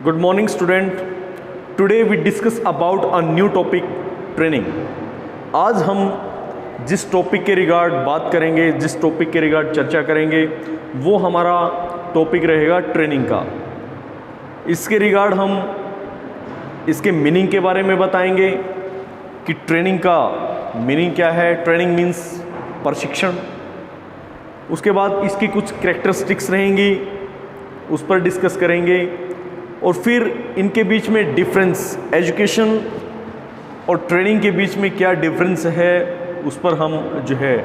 Good morning, student. Today we discuss about a new topic, training. आज हम जिस topic के रिगार्ड बात करेंगे, जिस टॉपिक के रिगार्ड चर्चा करेंगे, वो हमारा टॉपिक रहेगा ट्रेनिंग का। इसके रिगार्ड हम इसके मीनिंग के बारे में बताएंगे कि ट्रेनिंग का मीनिंग क्या है। ट्रेनिंग मीन्स प्रशिक्षण। उसके बाद इसकी कुछ कैरेक्टरिस्टिक्स रहेंगी, उस पर डिस्कस करेंगे। और फिर इनके बीच में डिफरेंस, एजुकेशन और ट्रेनिंग के बीच में क्या डिफरेंस है, उस पर हम जो है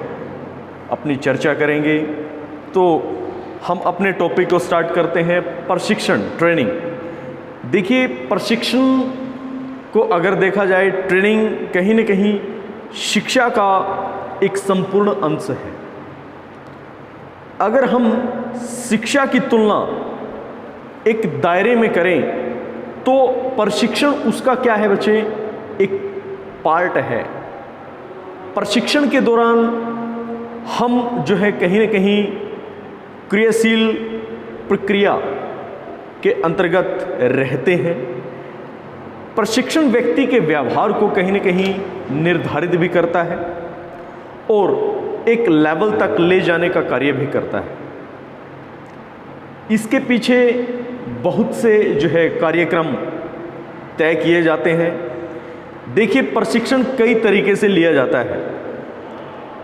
अपनी चर्चा करेंगे। तो हम अपने टॉपिक को स्टार्ट करते हैं, प्रशिक्षण, ट्रेनिंग। देखिए, प्रशिक्षण को अगर देखा जाए, ट्रेनिंग कहीं न कहीं शिक्षा का एक संपूर्ण अंश है। अगर हम शिक्षा की तुलना एक दायरे में करें तो प्रशिक्षण उसका क्या है बच्चे, एक पार्ट है। प्रशिक्षण के दौरान हम जो है कहीं न कहीं क्रियाशील प्रक्रिया के अंतर्गत रहते हैं। प्रशिक्षण व्यक्ति के व्यवहार को कहीं न कहीं निर्धारित भी करता है और एक लेवल तक ले जाने का कार्य भी करता है। इसके पीछे बहुत से जो है कार्यक्रम तय किए जाते हैं। देखिए, प्रशिक्षण कई तरीके से लिया जाता है।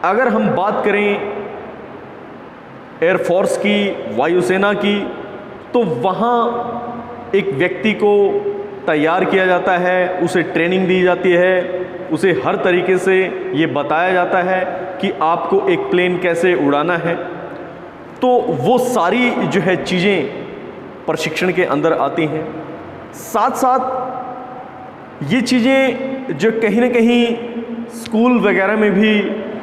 अगर हम बात करें एयरफोर्स की, वायुसेना की, तो वहाँ एक व्यक्ति को तैयार किया जाता है, उसे ट्रेनिंग दी जाती है, उसे हर तरीके से ये बताया जाता है कि आपको एक प्लेन कैसे उड़ाना है। तो वो सारी जो है चीज़ें प्रशिक्षण के अंदर आती हैं। साथ साथ ये चीज़ें जो कहीं न कहीं स्कूल वगैरह में भी,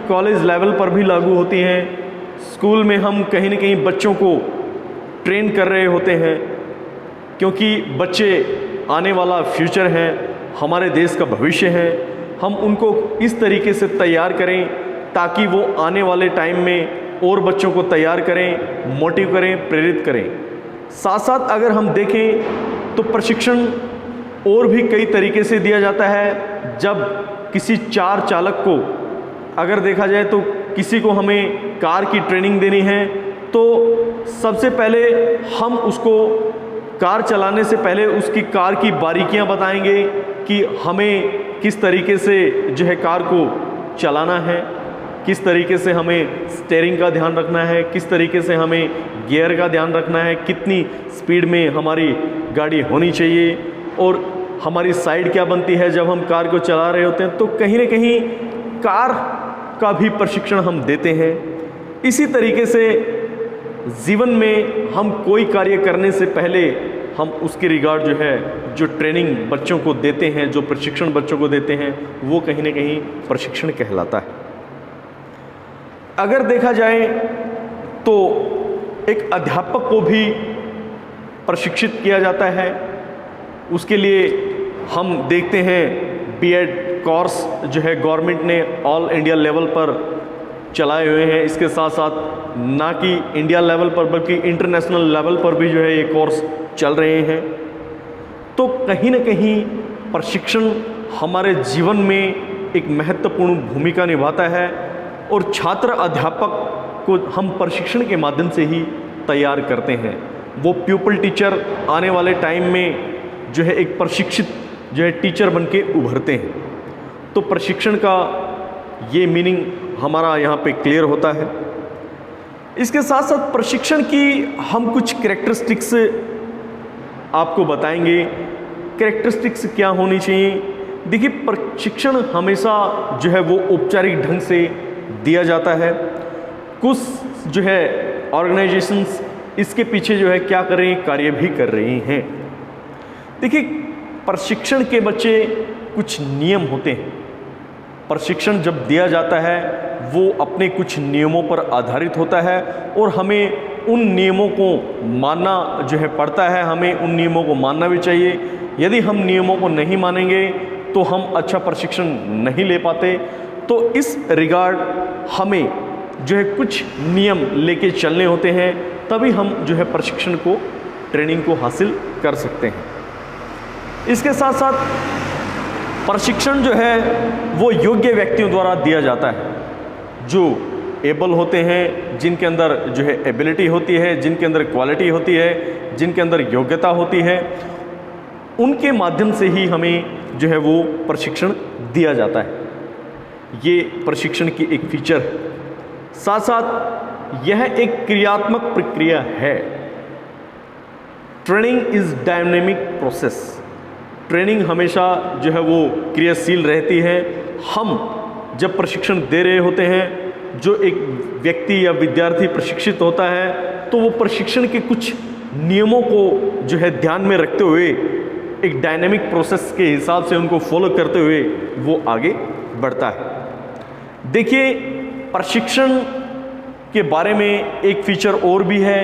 कॉलेज लेवल पर भी लागू होती हैं। स्कूल में हम कहीं न कहीं बच्चों को ट्रेन कर रहे होते हैं, क्योंकि बच्चे आने वाला फ्यूचर हैं, हमारे देश का भविष्य है। हम उनको इस तरीके से तैयार करें ताकि वो आने वाले टाइम में और बच्चों को तैयार करें, मोटिव करें, प्रेरित करें। साथ साथ अगर हम देखें तो प्रशिक्षण और भी कई तरीके से दिया जाता है। जब किसी कार चालक को अगर देखा जाए तो किसी को हमें कार की ट्रेनिंग देनी है, तो सबसे पहले हम उसको कार चलाने से पहले उसकी कार की बारीकियां बताएंगे कि हमें किस तरीके से जो है कार को चलाना है, किस तरीके से हमें स्टीयरिंग का ध्यान रखना है, किस तरीके से हमें गियर का ध्यान रखना है, कितनी स्पीड में हमारी गाड़ी होनी चाहिए और हमारी साइड क्या बनती है जब हम कार को चला रहे होते हैं। तो कहीं न कहीं कार का भी प्रशिक्षण हम देते हैं। इसी तरीके से जीवन में हम कोई कार्य करने से पहले हम उसके रिगार्ड जो है, जो ट्रेनिंग बच्चों को देते हैं, जो प्रशिक्षण बच्चों को देते हैं, वो कहीं न कहीं प्रशिक्षण कहलाता है। अगर देखा जाए तो एक अध्यापक को भी प्रशिक्षित किया जाता है। उसके लिए हम देखते हैं बीएड कोर्स जो है गवर्नमेंट ने ऑल इंडिया लेवल पर चलाए हुए हैं। इसके साथ साथ ना कि इंडिया लेवल पर बल्कि इंटरनेशनल लेवल पर भी जो है ये कोर्स चल रहे हैं। तो कहीं न कहीं प्रशिक्षण हमारे जीवन में एक महत्वपूर्ण भूमिका निभाता है और छात्र अध्यापक को हम प्रशिक्षण के माध्यम से ही तैयार करते हैं। वो प्यूपल टीचर आने वाले टाइम में जो है एक प्रशिक्षित जो है टीचर बन के उभरते हैं। तो प्रशिक्षण का ये मीनिंग हमारा यहाँ पे क्लियर होता है। इसके साथ साथ प्रशिक्षण की हम कुछ कैरेक्टरिस्टिक्स आपको बताएंगे। कैरेक्टरिस्टिक्स क्या होनी चाहिए? देखिए, प्रशिक्षण हमेशा जो है वो औपचारिक ढंग से दिया जाता है। कुछ जो है ऑर्गेनाइजेशंस इसके पीछे जो है क्या कर रही हैं, कार्य भी कर रही हैं। देखिए, प्रशिक्षण के बच्चे कुछ नियम होते हैं। प्रशिक्षण जब दिया जाता है वो अपने कुछ नियमों पर आधारित होता है और हमें उन नियमों को मानना जो है पड़ता है। हमें उन नियमों को मानना भी चाहिए। यदि हम नियमों को नहीं मानेंगे तो हम अच्छा प्रशिक्षण नहीं ले पाते। तो इस रिगार्ड हमें जो है कुछ नियम लेके चलने होते हैं, तभी हम जो है प्रशिक्षण को, ट्रेनिंग को हासिल कर सकते हैं। इसके साथ साथ प्रशिक्षण जो है वो योग्य व्यक्तियों द्वारा दिया जाता है, जो एबल होते हैं, जिनके अंदर जो है एबिलिटी होती है, जिनके अंदर क्वालिटी होती है, जिनके अंदर योग्यता होती है, उनके माध्यम से ही हमें जो है वो प्रशिक्षण दिया जाता है। ये प्रशिक्षण की एक फीचर है। साथ साथ यह एक क्रियात्मक प्रक्रिया है। Training is dynamic process. Training हमेशा जो है वो क्रियाशील रहती है। हम जब प्रशिक्षण दे रहे होते हैं, जो एक व्यक्ति या विद्यार्थी प्रशिक्षित होता है, तो वो प्रशिक्षण के कुछ नियमों को जो है ध्यान में रखते हुए एक डायनेमिक प्रोसेस के हिसाब से उनको फॉलो करते हुए वो आगे बढ़ता है। देखिए, प्रशिक्षण के बारे में एक फीचर और भी है।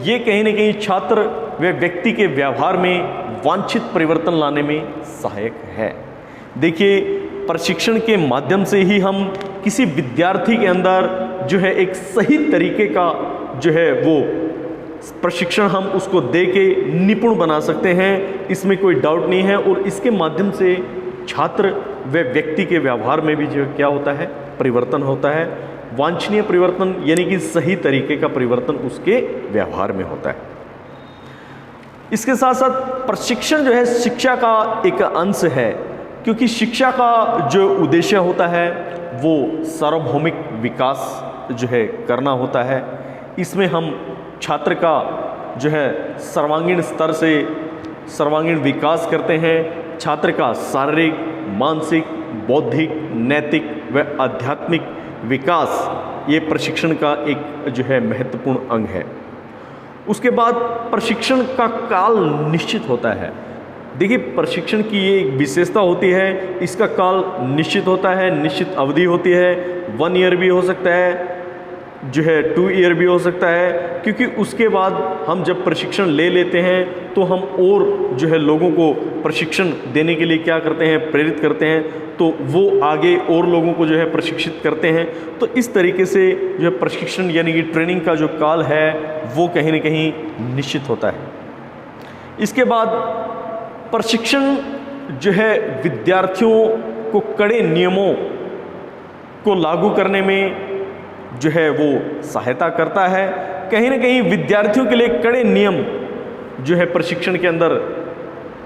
ये कहीं ना कहीं छात्र व व्यक्ति के व्यवहार में वांछित परिवर्तन लाने में सहायक है। देखिए, प्रशिक्षण के माध्यम से ही हम किसी विद्यार्थी के अंदर जो है एक सही तरीके का जो है वो प्रशिक्षण हम उसको दे के निपुण बना सकते हैं, इसमें कोई डाउट नहीं है। और इसके माध्यम से छात्र व व्यक्ति के व्यवहार में भी जो क्या होता है, परिवर्तन होता है। वांछनीय परिवर्तन यानी कि सही तरीके का परिवर्तन उसके व्यवहार में होता है। इसके साथ साथ प्रशिक्षण जो है शिक्षा का एक अंश है, क्योंकि शिक्षा का जो उद्देश्य होता है वो सार्वभौमिक विकास जो है करना होता है। इसमें हम छात्र का जो है सर्वांगीण स्तर से सर्वांगीण विकास करते हैं। छात्र का शारीरिक, मानसिक, बौद्धिक, नैतिक व आध्यात्मिक विकास ये प्रशिक्षण का एक जो है महत्वपूर्ण अंग है। उसके बाद प्रशिक्षण का काल निश्चित होता है। देखिए, प्रशिक्षण की ये एक विशेषता होती है, इसका काल निश्चित होता है, निश्चित अवधि होती है। 1 ईयर भी हो सकता है, जो है 2 ईयर भी हो सकता है, क्योंकि उसके बाद हम जब प्रशिक्षण ले लेते हैं तो हम और जो है लोगों को प्रशिक्षण देने के लिए क्या करते हैं, प्रेरित करते हैं, तो वो आगे और लोगों को जो है प्रशिक्षित करते हैं। तो इस तरीके से जो है प्रशिक्षण यानी कि ट्रेनिंग का जो काल है वो कहीं ना कहीं निश्चित होता है। इसके बाद प्रशिक्षण जो है विद्यार्थियों को कड़े नियमों को लागू करने में जो है वो सहायता करता है। कहीं ना कहीं विद्यार्थियों के लिए कड़े नियम जो है प्रशिक्षण के अंदर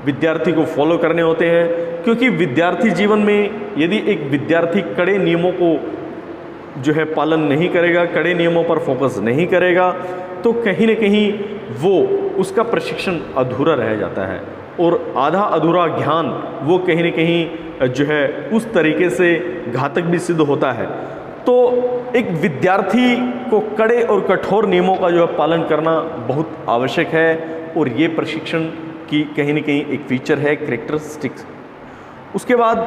विद्यार्थी को फॉलो करने होते हैं, क्योंकि विद्यार्थी जीवन में यदि एक विद्यार्थी कड़े नियमों को जो है पालन नहीं करेगा, कड़े नियमों पर फोकस नहीं करेगा, तो कहीं ना कहीं वो उसका प्रशिक्षण अधूरा रह जाता है और आधा अधूरा ज्ञान वो कहीं ना कहीं जो है उस तरीके से घातक भी सिद्ध होता है। तो एक विद्यार्थी को कड़े और कठोर नियमों का जो है पालन करना बहुत आवश्यक है, और ये प्रशिक्षण की कहीं ना कहीं एक फीचर है, कैरेक्टरिस्टिक्स। उसके बाद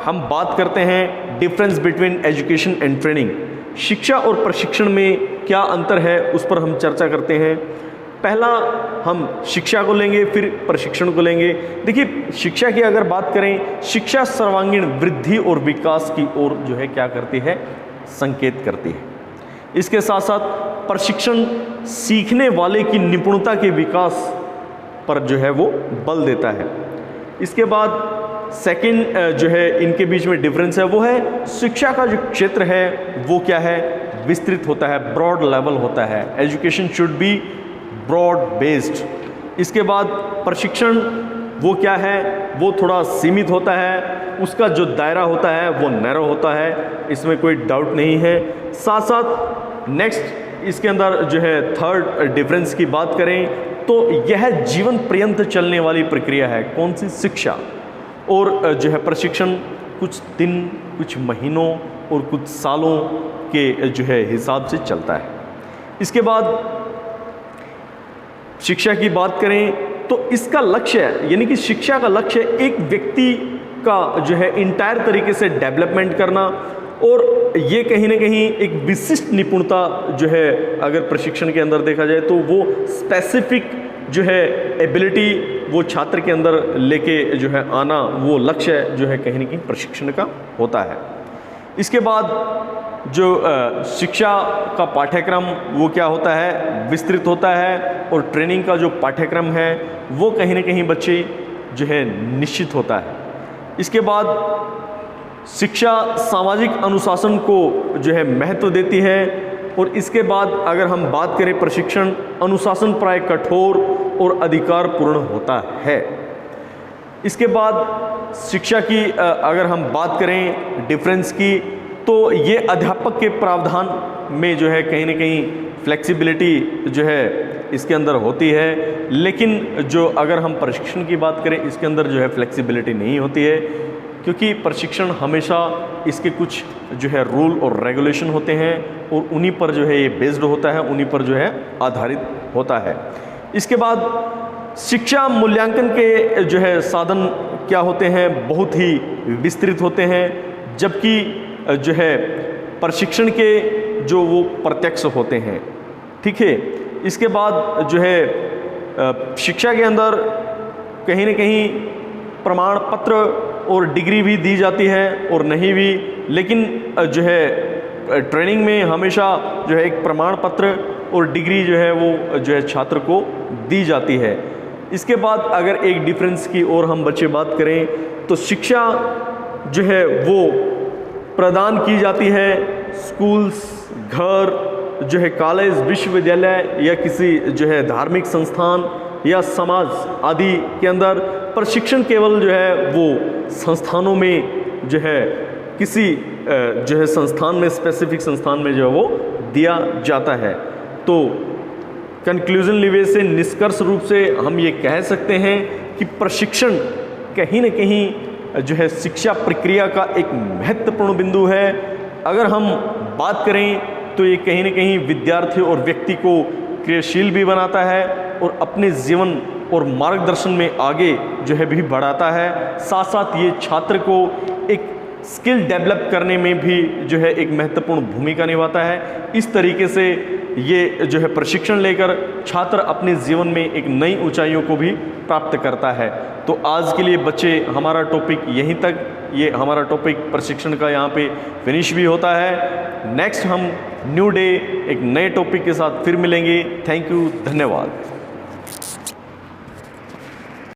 हम बात करते हैं difference between education and training. शिक्षा और प्रशिक्षण में क्या अंतर है, उस पर हम चर्चा करते हैं। पहला हम शिक्षा को लेंगे, फिर प्रशिक्षण को लेंगे। देखिए, शिक्षा की अगर बात करें, शिक्षा सर्वांगीण वृद्धि और विकास की ओर जो है क्या करती है, संकेत करती है। इसके साथ साथ प्रशिक्षण सीखने वाले की निपुणता के विकास पर जो है वो बल देता है। इसके बाद सेकंड जो है इनके बीच में डिफरेंस है वो है शिक्षा का जो क्षेत्र है वो क्या है, विस्तृत होता है, ब्रॉड लेवल होता है। Education should be broad based. इसके बाद प्रशिक्षण वो क्या है, वो थोड़ा सीमित होता है, उसका जो दायरा होता है वो नैरो होता है, इसमें कोई डाउट नहीं है। साथ साथ नेक्स्ट इसके अंदर जो है थर्ड डिफरेंस की बात करें तो यह जीवन पर्यंत चलने वाली प्रक्रिया है। कौन सी, शिक्षा, और जो है प्रशिक्षण कुछ दिन, कुछ महीनों और कुछ सालों के जो है हिसाब से चलता है। इसके बाद शिक्षा की बात करें तो इसका लक्ष्य है, यानी कि शिक्षा का लक्ष्य एक व्यक्ति का जो है इंटायर तरीके से डेवलपमेंट करना, और ये कहीं ना कहीं एक विशिष्ट निपुणता जो है अगर प्रशिक्षण के अंदर देखा जाए तो वो स्पेसिफिक जो है एबिलिटी वो छात्र के अंदर लेके जो है आना, वो लक्ष्य जो है कहीं ना कहीं प्रशिक्षण का होता है। इसके बाद जो शिक्षा का पाठ्यक्रम वो क्या होता है, विस्तृत होता है, और ट्रेनिंग का जो पाठ्यक्रम है वो कहीं ना कहीं बच्चे जो है निश्चित होता है। इसके बाद शिक्षा सामाजिक अनुशासन को जो है महत्व देती है। और इसके बाद अगर हम बात करें प्रशिक्षण, अनुशासन प्राय कठोर और अधिकारपूर्ण होता है। इसके बाद शिक्षा की अगर हम बात करें डिफरेंस की, तो ये अध्यापक के प्रावधान में जो है कहीं ना कहीं फ्लेक्सिबिलिटी जो है इसके अंदर होती है, लेकिन जो अगर हम प्रशिक्षण की बात करें इसके अंदर जो है फ्लेक्सिबिलिटी नहीं होती है, क्योंकि प्रशिक्षण हमेशा इसके कुछ जो है रूल और रेगुलेशन होते हैं और उन्हीं पर जो है ये बेस्ड होता है, उन्हीं पर जो है आधारित होता है। इसके बाद शिक्षा मूल्यांकन के जो है साधन क्या होते हैं, बहुत ही विस्तृत होते हैं, जबकि जो है प्रशिक्षण के जो वो प्रत्यक्ष होते हैं। ठीक है। इसके बाद जो है शिक्षा के अंदर कहीं ना कहीं प्रमाण पत्र और डिग्री भी दी जाती है और नहीं भी, लेकिन जो है ट्रेनिंग में हमेशा जो है एक प्रमाण पत्र और डिग्री जो है वो जो है छात्र को दी जाती है। इसके बाद अगर एक डिफरेंस की और हम बच्चे बात करें तो शिक्षा जो है वो प्रदान की जाती है स्कूल्स, घर, जो है कॉलेज, विश्वविद्यालय या किसी जो है धार्मिक संस्थान या समाज आदि के अंदर। प्रशिक्षण केवल जो है वो संस्थानों में जो है किसी जो है संस्थान में, स्पेसिफिक संस्थान में जो है वो दिया जाता है। तो कंक्लूजन लेवे से निष्कर्ष रूप से हम ये कह सकते हैं कि प्रशिक्षण कहीं न कहीं जो है शिक्षा प्रक्रिया का एक महत्वपूर्ण बिंदु है। अगर हम बात करें तो ये कहीं न कहीं विद्यार्थी और व्यक्ति को क्रियाशील भी बनाता है और अपने जीवन और मार्गदर्शन में आगे जो है भी बढ़ाता है। साथ साथ ये छात्र को एक स्किल डेवलप करने में भी जो है एक महत्वपूर्ण भूमिका निभाता है। इस तरीके से ये जो है प्रशिक्षण लेकर छात्र अपने जीवन में एक नई ऊंचाइयों को भी प्राप्त करता है। तो आज के लिए बच्चे हमारा टॉपिक यहीं तक, ये हमारा टॉपिक प्रशिक्षण का यहाँ पे फिनिश भी होता है। नेक्स्ट हम न्यू डे एक नए टॉपिक के साथ फिर मिलेंगे। थैंक यू, धन्यवाद।